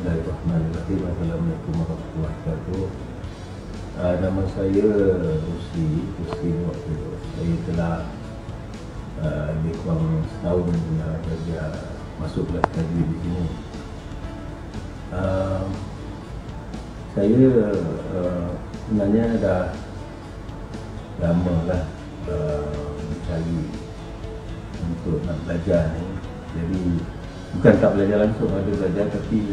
Bismillahirrahmanirrahim. Assalamualaikum warahmatullahi wabarakatuh. Nama saya Rusli waktu itu. Saya telah lebih kurang setahun kerja masuk kelas tajwid di sini. Saya sebenarnya dah lama lah mencari untuk nak belajar ni. Jadi bukan tak belajar langsung, ada belajar tapi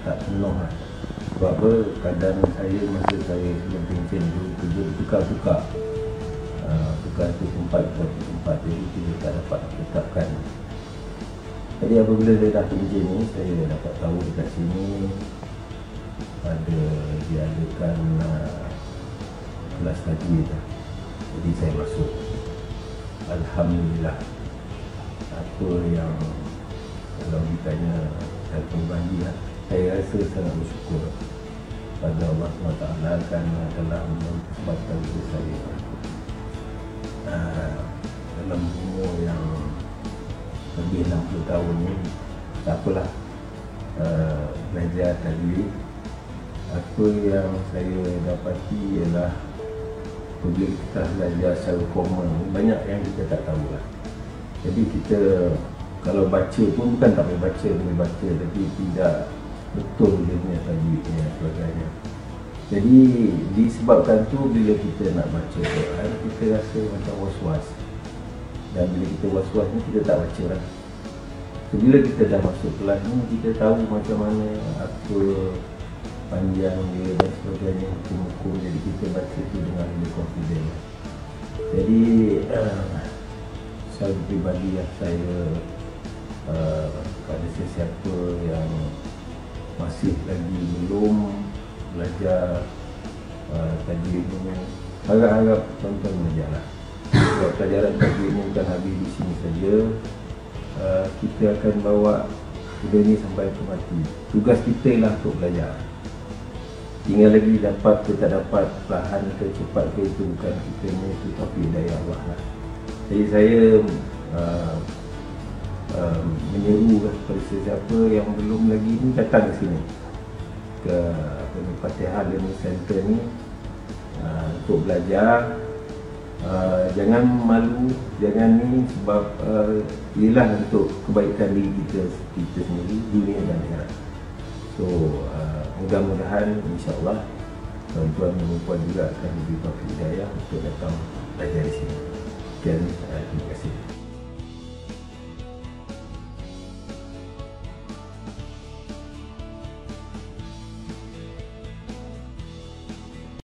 tak penuh lah. Sebab apa, kadang masa saya sebelum pencen tu kerja tukar-tukar tu tempat, jadi kita tak dapat tetapkan. Jadi apabila saya dah pencen ni, saya dapat tahu dekat sini ada diadakan kelas tajwid. Jadi saya masuk. Alhamdulillah. Apa yang kalau ditanya saya pribadi, saya rasa sangat bersyukur pada Allah SWT kerana telah mempersembahkan kepada saya dalam umur yang lebih 60 tahun ni. Tak apalah, belajar tajwid. Apa yang saya dapati ialah apabila kita belajar secara formal, banyak yang kita tak tahu lah. Jadi kita kalau baca pun bukan tak boleh baca, tapi tidak betul dia punya tajwidnya dan sebagainya. Jadi disebabkan tu, bila kita nak baca Quran, kita rasa macam was-was. Dan bila kita was-was ni, kita tak baca lah. So, bila kita dah masuk kelas ni, kita tahu macam mana, apa panjang dia dan sebagainya, hukum-hukum. Jadi kita baca tu dengan lebih confident. Jadi saya pribadi saya pada sesiapa yang masih lagi belum belajar tajwid ni, harap-harap tonton belajarlah. Sebab pelajaran tajwid ni bukan habis di sini saja. Kita akan bawa benda ni sampai ke mati. Tugas kita lah untuk belajar. Tinggal lagi dapat ke tak dapat, perlahan ke cepat ke, itu bukan kita ni, itu taufik dari Allah lah. Jadi saya menyeru kepada sesiapa yang belum lagi ni, datang ke sini, ke Fatihah Learning Center ni untuk belajar. Jangan malu, jangan ni, sebab ialah untuk kebaikan diri kita sendiri, dunia dan akhirat. So mudah-mudahan insya-Allah tuan-tuan dan puan juga akan diberi taufik hidayah untuk datang belajar di sini. Sekian, terima kasih.